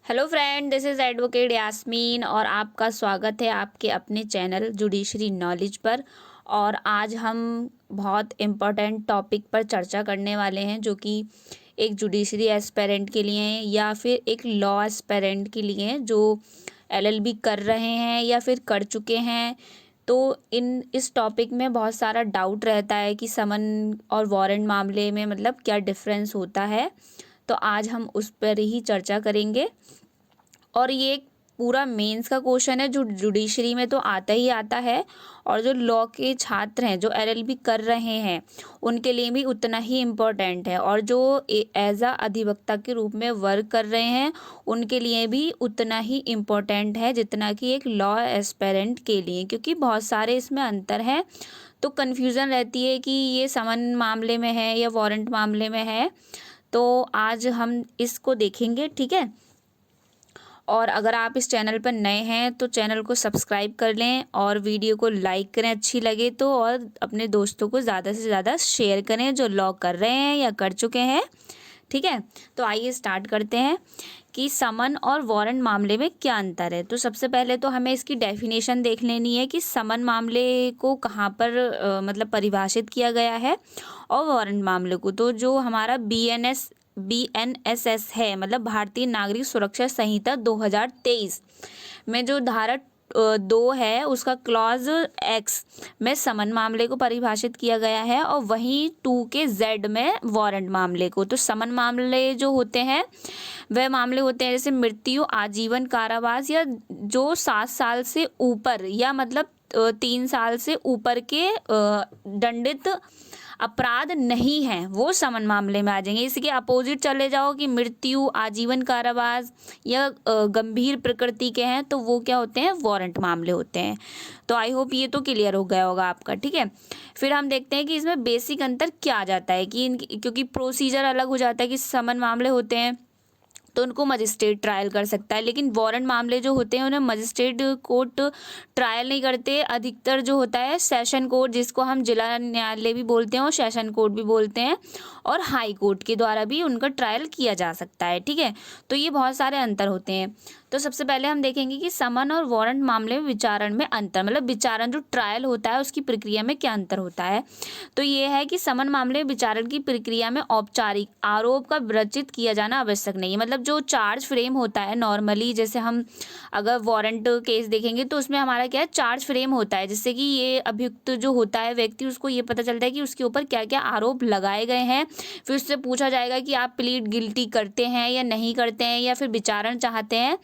Hello friend, this is advocate Yasmeen और आपका स्वागत है आपके अपने चैनल जुडिशरी नॉलेज पर। और आज हम बहुत इम्पोर्टेंट टॉपिक पर चर्चा करने वाले हैं जो कि एक जुडिशरी एस्पेरेंट के लिए हैं या फिर एक लॉ एस्पेरेंट के लिए हैं जो एलएलबी कर रहे हैं या फिर कर चुके हैं। तो इस टॉपिक में बहुत सारा डाउट रहता है कि समन और वारंट मामले में मतलब क्या डिफरेंस होता है। तो आज हम उस पर ही चर्चा करेंगे और ये एक पूरा मेंस का क्वेश्चन है जो जुडिशरी में तो आता ही आता है और जो लॉ के छात्र हैं जो एलएलबी कर रहे हैं उनके लिए भी उतना ही इम्पोर्टेंट है और जो एज अ अधिवक्ता के रूप में वर्क कर रहे हैं उनके लिए भी उतना ही इम्पोर्टेंट है जितना कि एक लॉ एस्पेरेंट के लिए, क्योंकि बहुत सारे इसमें अंतर है। तो कन्फ्यूज़न रहती है कि ये समन मामले में है या वारंट मामले में है। तो आज हम इसको देखेंगे, ठीक है। और अगर आप इस चैनल पर नए हैं तो चैनल को सब्सक्राइब कर लें और वीडियो को लाइक करें अच्छी लगे तो, और अपने दोस्तों को ज़्यादा से ज़्यादा शेयर करें जो लॉ कर रहे हैं या कर चुके हैं, ठीक है। तो आइए स्टार्ट करते हैं कि समन और वारंट मामले में क्या अंतर है। तो सबसे पहले तो हमें इसकी डेफिनेशन देख लेनी है कि समन मामले को कहाँ पर मतलब परिभाषित किया गया है और वारंट मामले को तो जो हमारा BNSS है, मतलब भारतीय नागरिक सुरक्षा संहिता 2023 में जो धारा 2 है उसका क्लॉज X में समन मामले को परिभाषित किया गया है और वहीं 2 के Z में वारंट मामले को। तो समन मामले जो होते हैं वह मामले होते हैं जैसे मृत्यु, आजीवन कारावास या जो 7 साल से ऊपर या मतलब 3 साल से ऊपर के दंडित अपराध नहीं है, वो समन मामले में आ जाएंगे। इसके अपोजिट चले जाओ कि मृत्यु, आजीवन कारावास या गंभीर प्रकृति के हैं तो वो क्या होते हैं, वारंट मामले होते हैं। तो आई होप ये तो क्लियर हो गया होगा आपका, ठीक है। फिर हम देखते हैं कि इसमें बेसिक अंतर क्या आ जाता है कि क्योंकि प्रोसीजर अलग हो जाता है कि समन मामले होते हैं तो उनको मजिस्ट्रेट ट्रायल कर सकता है, लेकिन वारंट मामले जो होते हैं उन्हें मजिस्ट्रेट कोर्ट ट्रायल नहीं करते। अधिकतर जो होता है सेशन कोर्ट, जिसको हम जिला न्यायालय भी बोलते हैं और सेशन कोर्ट भी बोलते हैं, और हाई कोर्ट के द्वारा भी उनका ट्रायल किया जा सकता है, ठीक है। तो ये बहुत सारे अंतर होते हैं। तो सबसे पहले हम देखेंगे कि समन और वारंट मामले में विचारण में अंतर, मतलब विचारण जो ट्रायल होता है उसकी प्रक्रिया में क्या अंतर होता है। तो ये है कि समन मामले में विचारण की प्रक्रिया में औपचारिक आरोप का विरचित किया जाना आवश्यक नहीं है। मतलब जो चार्ज फ्रेम होता है नॉर्मली, जैसे हम अगर वारंट केस देखेंगे तो उसमें हमारा क्या है, चार्ज फ्रेम होता है, जिससे कि ये अभियुक्त जो होता है व्यक्ति उसको ये पता चलता है कि उसके ऊपर क्या क्या आरोप लगाए गए हैं। फिर उससे पूछा जाएगा कि आप प्लीड गिल्टी करते हैं या नहीं करते हैं या फिर विचारण चाहते हैं,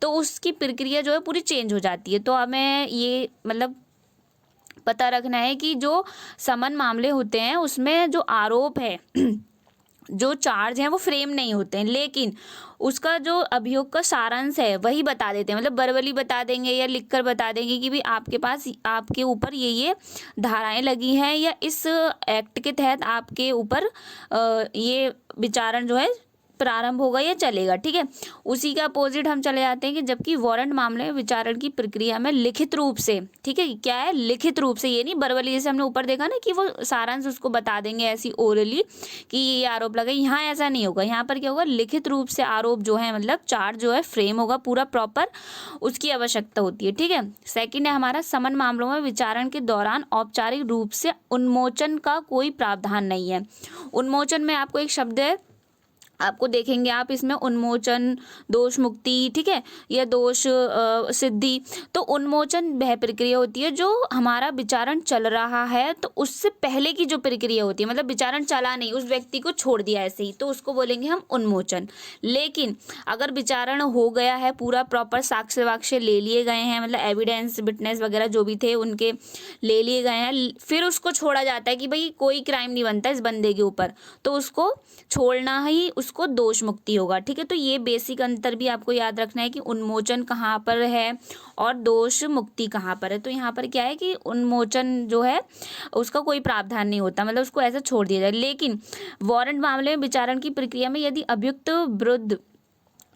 तो उसकी प्रक्रिया जो है पूरी चेंज हो जाती है। तो हमें ये मतलब पता रखना है कि जो समन मामले होते हैं उसमें जो आरोप है जो चार्ज हैं वो फ्रेम नहीं होते हैं, लेकिन उसका जो अभियोग का सारांश है वही बता देते हैं। मतलब वर्बली बता देंगे या लिखकर बता देंगे कि भाई आपके पास आपके ऊपर ये धाराएं लगी हैं या इस एक्ट के तहत आपके ऊपर ये विचारण जो है प्रारंभ होगा या चलेगा, ठीक है। उसी का अपोजिट हम चले जाते हैं कि जबकि वारंट मामले में विचारण की प्रक्रिया में लिखित रूप से, ठीक है, क्या है लिखित रूप से, ये नहीं वर्बली, जैसे हमने ऊपर देखा ना कि वो सारांश उसको बता देंगे ऐसी ओरली कि ये आरोप लगा, यहाँ ऐसा नहीं होगा। यहाँ पर क्या होगा, लिखित रूप से आरोप जो है मतलब चार्ज जो है फ्रेम होगा पूरा प्रॉपर, उसकी आवश्यकता होती है, ठीक है। सेकेंड है हमारा समन मामलों में विचारण के दौरान औपचारिक रूप से उन्मोचन का कोई प्रावधान नहीं है। उन्मोचन में आपको एक शब्द है, आपको देखेंगे आप इसमें उन्मोचन, दोष मुक्ति, ठीक है, या दोष सिद्धि। तो उन्मोचन वह प्रक्रिया होती है जो हमारा विचारण चल रहा है तो उससे पहले की जो प्रक्रिया होती है, मतलब विचारण चला नहीं, उस व्यक्ति को छोड़ दिया ऐसे ही, तो उसको बोलेंगे हम उन्मोचन। लेकिन अगर विचारण हो गया है पूरा प्रॉपर, साक्ष्य वाक्य ले लिए गए हैं, मतलब एविडेंस विटनेस वगैरह जो भी थे उनके ले लिए गए हैं, फिर उसको छोड़ा जाता है कि भाई कोई क्राइम नहीं बनता इस बंदे के ऊपर, तो उसको छोड़ना ही उसको दोष मुक्ति होगा, ठीक है। तो ये बेसिक अंतर भी आपको याद रखना है कि उन्मोचन कहाँ पर है और दोष मुक्ति कहाँ पर है। तो यहाँ पर क्या है कि उन्मोचन जो है उसका कोई प्रावधान नहीं होता, मतलब उसको ऐसा छोड़ दिया जाए। लेकिन वारंट मामले में विचारण की प्रक्रिया में यदि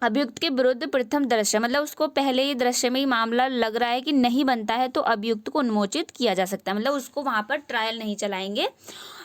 अभियुक्त के विरुद्ध प्रथम दृश्य, मतलब उसको पहले ही दृश्य में ही मामला लग रहा है कि नहीं बनता है, तो अभियुक्त को उन्मोचित किया जा सकता है, मतलब उसको वहाँ पर ट्रायल नहीं चलाएंगे,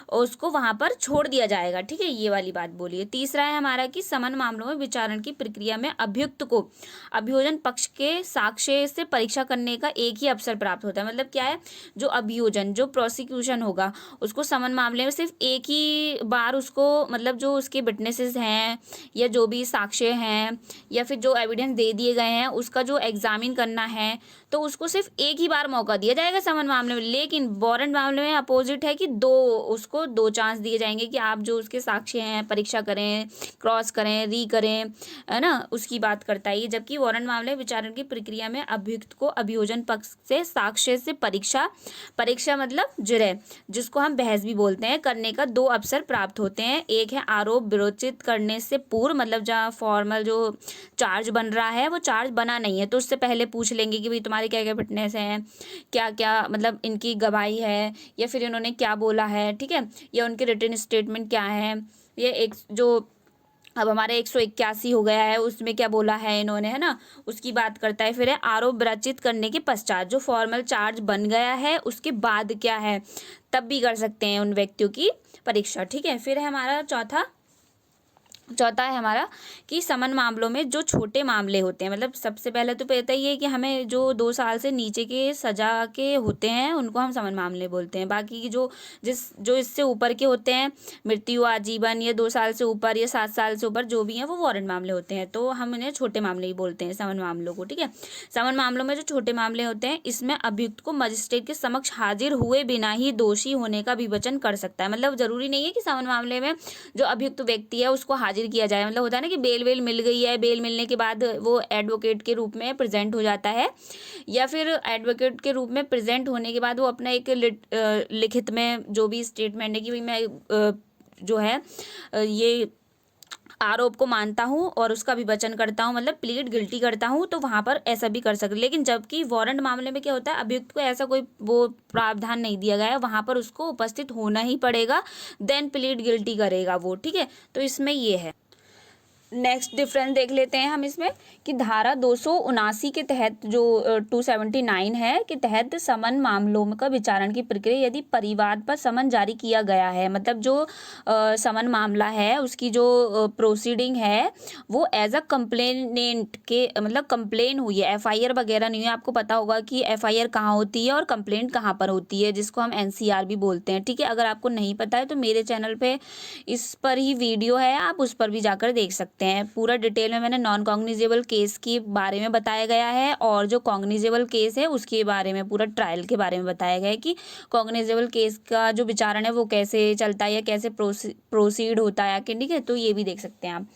और उसको वहां पर छोड़ दिया जाएगा। ठीक है, ये वाली बात बोलिए। तीसरा है हमारा कि समन मामलों में विचारण की प्रक्रिया में अभियुक्त को अभियोजन पक्ष के साक्ष्य से परीक्षा करने का एक ही अवसर प्राप्त होता है। मतलब क्या है, जो अभियोजन, जो प्रोसिक्यूशन होगा, उसको समन मामले में सिर्फ एक ही बार उसको, मतलब जो उसके विटनेसेस हैं या जो भी साक्ष्य हैं या फिर जो एविडेंस दे दिए गए हैं उसका जो एग्जामिन करना है, तो उसको सिर्फ एक ही बार मौका दिया जाएगा समन मामले में। लेकिन वारंट मामले में अपोजिट है कि उसको दो चांस दिए जाएंगे कि आप जो उसके साक्ष्य हैं परीक्षा करें, क्रॉस करें, री करें, है ना, उसकी बात करता है ये। जबकि वारंट मामले विचारण की प्रक्रिया में अभियुक्त को अभियोजन पक्ष से साक्ष्य से परीक्षा मतलब जुरे, जिसको हम बहस भी बोलते हैं, करने का दो अवसर प्राप्त होते हैं। एक है आरोप विरोचित करने से पूर्व, मतलब जहाँ फॉर्मल जो चार्ज बन रहा है वो चार्ज बना नहीं है तो उससे पहले पूछ लेंगे कि भाई तुम्हारे क्या क्या फिटनेस हैं, क्या क्या मतलब इनकी गवाही है या फिर इन्होंने क्या बोला है, ठीक है, या उनके रिटन स्टेटमेंट क्या है, ये एक जो अब हमारे 181 हो गया है उसमें क्या बोला है इन्होंने, है ना, उसकी बात करता है। फिर है आरोप विरचित करने के पश्चात, जो फॉर्मल चार्ज बन गया है उसके बाद क्या है, तब भी कर सकते हैं उन व्यक्तियों की परीक्षा। ठीक है, फिर है हमारा चौथा है हमारा कि समन मामलों में जो छोटे मामले होते हैं, मतलब सबसे पहले तो पता ही है कि हमें जो 2 साल से नीचे के सजा के होते हैं उनको हम समन मामले बोलते हैं। बाकी की जो इससे ऊपर के होते हैं, मृत्यु, आजीवन, या 2 साल से ऊपर या 7 साल से ऊपर जो भी हैं वो वारंट मामले होते हैं, तो हम इन्हें छोटे मामले ही बोलते हैं समन मामलों को। ठीक है, समन मामलों में जो छोटे मामले होते हैं इसमें अभियुक्त को मजिस्ट्रेट के समक्ष हाजिर हुए बिना ही दोषी होने का विवेचन कर सकता है। मतलब जरूरी नहीं है कि समन मामले में जो अभियुक्त व्यक्ति है उसको हाजिर किया जाए। मतलब होता है ना कि बेल मिल गई है, बेल मिलने के बाद वो एडवोकेट के रूप में प्रेजेंट हो जाता है, या फिर एडवोकेट के रूप में प्रेजेंट होने के बाद वो अपना एक लिखित में जो भी स्टेटमेंट है कि भाई मैं जो है ये आरोप को मानता हूँ और उसका विवेचन करता हूँ, मतलब प्लीड गिल्टी करता हूँ, तो वहाँ पर ऐसा भी कर सकते। लेकिन जबकि वारंट मामले में क्या होता है, अभियुक्त को ऐसा कोई वो प्रावधान नहीं दिया गया है, वहाँ पर उसको उपस्थित होना ही पड़ेगा, देन प्लीड गिल्टी करेगा वो। ठीक है, तो इसमें ये है। नेक्स्ट डिफरेंस देख लेते हैं हम इसमें कि धारा 279 के तहत जो 279 है के तहत समन मामलों का विचारण की प्रक्रिया यदि परिवाद पर समन जारी किया गया है, मतलब जो समन मामला है उसकी जो प्रोसीडिंग है वो एज अ कंप्लेनेंट के, मतलब कंप्लेन हुई है, एफआईआर वगैरह नहीं है। आपको पता होगा कि एफआईआर कहाँ होती है और कंप्लेंट कहाँ पर होती है, जिसको हम एनसीआर भी बोलते हैं। ठीक है, अगर आपको नहीं पता है तो मेरे चैनल पे इस पर ही वीडियो है, आप उस पर भी जाकर देख सकते हैं। पूरा डिटेल में मैंने नॉन कॉग्निजेबल केस के बारे में बताया गया है और जो कॉग्निजेबल केस है उसके बारे में, पूरा ट्रायल के बारे में बताया गया है कि कॉग्निजेबल केस का जो विचारण है वो कैसे चलता है या कैसे प्रोसीड होता है। ठीक है, तो ये भी देख सकते हैं आप।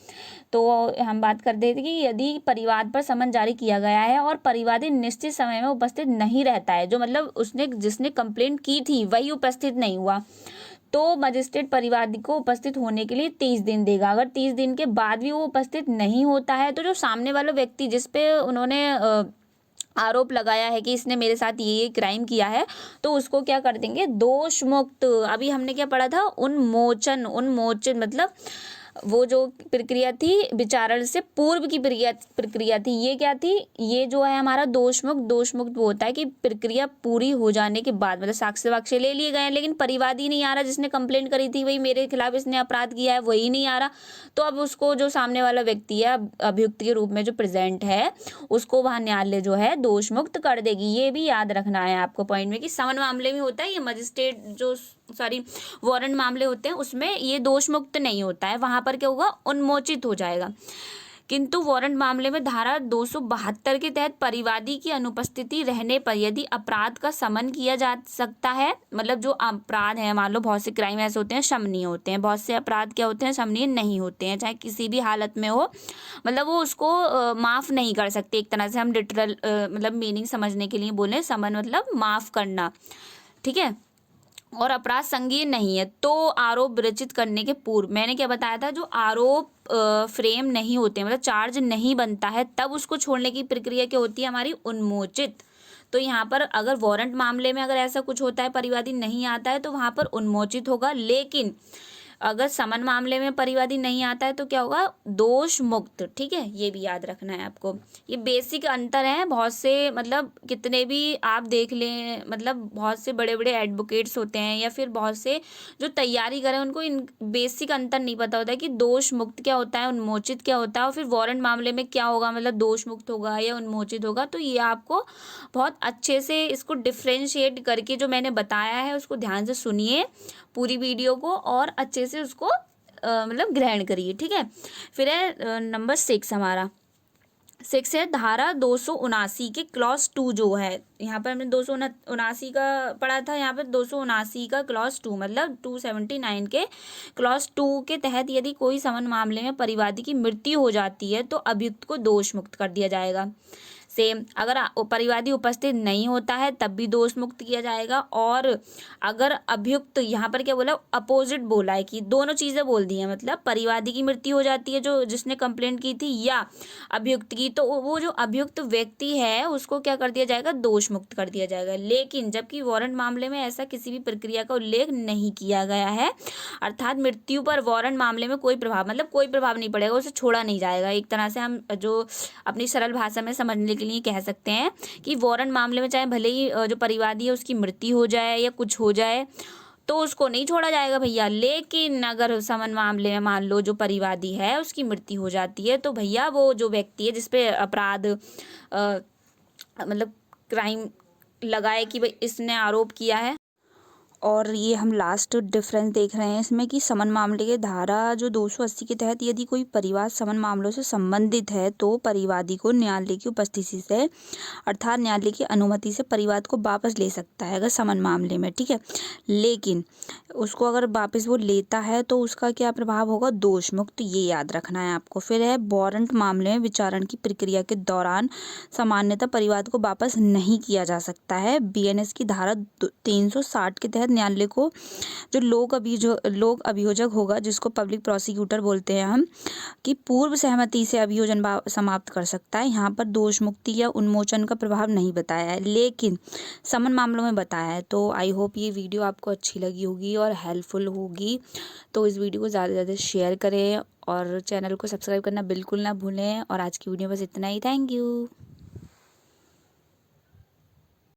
तो हम बात करते थे कि यदि परिवाद पर समन जारी किया गया है और परिवादी निश्चित समय में उपस्थित नहीं रहता है, जो मतलब जिसने कंप्लेंट की थी वही उपस्थित नहीं हुआ, तो मजिस्ट्रेट परिवादी को उपस्थित होने के लिए 30 दिन देगा। अगर 30 दिन के बाद भी वो उपस्थित नहीं होता है तो जो सामने वाला व्यक्ति जिस पे उन्होंने आरोप लगाया है कि इसने मेरे साथ ये क्राइम किया है, तो उसको क्या कर देंगे, दोष मुक्त। अभी हमने क्या पढ़ा था, उन्मोचन मतलब वो जो प्रक्रिया थी विचारण से पूर्व की प्रक्रिया थी, ये क्या थी, ये जो है हमारा दोष मुक्त वो होता है कि प्रक्रिया पूरी हो जाने के बाद, मतलब साक्ष्य वाक्ष्य ले लिए गए हैं लेकिन परिवादी नहीं आ रहा, जिसने कंप्लेंट करी थी वही मेरे खिलाफ इसने अपराध किया है वही नहीं आ रहा, तो अब उसको जो सामने वाला व्यक्ति है अभियुक्त के रूप में जो प्रेजेंट है उसको वहाँ न्यायालय जो है दोष मुक्त कर देगी। ये भी याद रखना है आपको पॉइंट में कि समन मामले में होता है ये मजिस्ट्रेट जो वारंट मामले होते हैं उसमें ये दोष मुक्त नहीं होता है, वहां पर क्या होगा, उन्मोचित हो जाएगा। किंतु वारंट मामले में धारा 272 के तहत परिवादी की अनुपस्थिति रहने पर यदि अपराध का समन किया जा सकता है, मतलब जो अपराध है, मान लो बहुत से क्राइम ऐसे होते हैं शमनीय होते हैं, बहुत से अपराध क्या होते हैं, शमनीय नहीं होते हैं, चाहे किसी भी हालत में हो, मतलब वो उसको माफ नहीं कर सकते। एक तरह से हम लिटरल मतलब मीनिंग समझने के लिए बोले, समन मतलब माफ करना। ठीक है, और अपराध संज्ञेय नहीं है तो आरोप विरचित करने के पूर्व, मैंने क्या बताया था, जो आरोप फ्रेम नहीं होते हैं, मतलब चार्ज नहीं बनता है, तब उसको छोड़ने की प्रक्रिया क्या होती है हमारी, उन्मोचित। तो यहाँ पर अगर वारंट मामले में अगर ऐसा कुछ होता है, परिवादी नहीं आता है, तो वहाँ पर उन्मोचित होगा। लेकिन अगर समन मामले में परिवादी नहीं आता है तो क्या होगा, दोष मुक्त। ठीक है, ये भी याद रखना है आपको। ये बेसिक अंतर है। बहुत से मतलब कितने भी आप देख लें, मतलब बहुत से बड़े बड़े एडवोकेट्स होते हैं या फिर बहुत से जो तैयारी करें, उनको इन बेसिक अंतर नहीं पता होता है कि दोष मुक्त क्या होता है, उन्मोचित क्या होता है, और फिर वारंट मामले में क्या होगा, मतलब दोष मुक्त होगा या उन्मोचित होगा। तो ये आपको बहुत अच्छे से इसको डिफ्रेंशिएट करके जो मैंने बताया है उसको ध्यान से सुनिए पूरी वीडियो को, और अच्छे से उसको मतलब ग्रहण करिए। ठीक है, फिर है नंबर 6 हमारा। 6 है धारा 279 के क्लॉज 2 जो है, यहाँ पर हमने 279 का पढ़ा था, यहाँ पर 279 का क्लॉज 2 मतलब 279 के क्लॉज 2 के तहत यदि कोई समन मामले में परिवादी की मृत्यु हो जाती है तो अभियुक्त को दोष मुक्त कर दिया जाएगा। सेम, अगर परिवादी उपस्थित नहीं होता है तब भी दोष मुक्त किया जाएगा। और अगर अभियुक्त, यहाँ पर क्या बोला, अपोजिट बोला है कि दोनों चीज़ें बोल दी हैं, मतलब परिवादी की मृत्यु हो जाती है जो जिसने कंप्लेंट की थी, या अभियुक्त की, तो वो जो अभियुक्त व्यक्ति है उसको क्या कर दिया जाएगा, दोष मुक्त कर दिया जाएगा। लेकिन जबकि वारंट मामले में ऐसा किसी भी प्रक्रिया का उल्लेख नहीं किया गया है, अर्थात मृत्यु पर वारंट मामले में कोई प्रभाव, मतलब कोई प्रभाव नहीं पड़ेगा, उसे छोड़ा नहीं जाएगा। एक तरह से हम जो अपनी सरल भाषा में समझने के लिए कह सकते हैं कि वारंट मामले में चाहे भले ही जो परिवादी है उसकी मृत्यु हो जाए या कुछ हो जाए तो उसको नहीं छोड़ा जाएगा भैया। लेकिन अगर समन मामले में मान लो जो परिवादी है उसकी मृत्यु हो जाती है तो भैया वो जो व्यक्ति है जिसपे अपराध मतलब क्राइम लगाए कि भाई इसने आरोप किया है, और ये हम लास्ट डिफरेंस देख रहे हैं इसमें कि समन मामले के धारा जो 280 के तहत यदि कोई परिवाद समन मामलों से संबंधित है तो परिवादी को न्यायालय की उपस्थिति से, अर्थात न्यायालय की अनुमति से परिवाद को वापस ले सकता है अगर समन मामले में। ठीक है, लेकिन उसको अगर वापस वो लेता है तो उसका क्या प्रभाव होगा, दोष मुक्त। ये याद रखना है आपको। फिर है वारंट मामले में विचारण की प्रक्रिया के दौरान सामान्यतः परिवाद को वापस नहीं किया जा सकता है। बीएनएस की धारा 360 के तहत न्यायालय को जो लोक अभियोजक होगा, जिसको पब्लिक प्रोसिक्यूटर बोलते हैं हम, कि पूर्व सहमति से अभियोजन समाप्त कर सकता है। यहाँ पर दोष मुक्ति या उन्मोचन का प्रभाव नहीं बताया है, लेकिन समन मामलों में बताया है। तो आई होप ये वीडियो आपको अच्छी लगी होगी और हेल्पफुल होगी। तो इस वीडियो को ज़्यादा से ज़्यादा शेयर करें और चैनल को सब्सक्राइब करना बिल्कुल ना भूलें। और आज की वीडियो बस इतना ही। Thank you.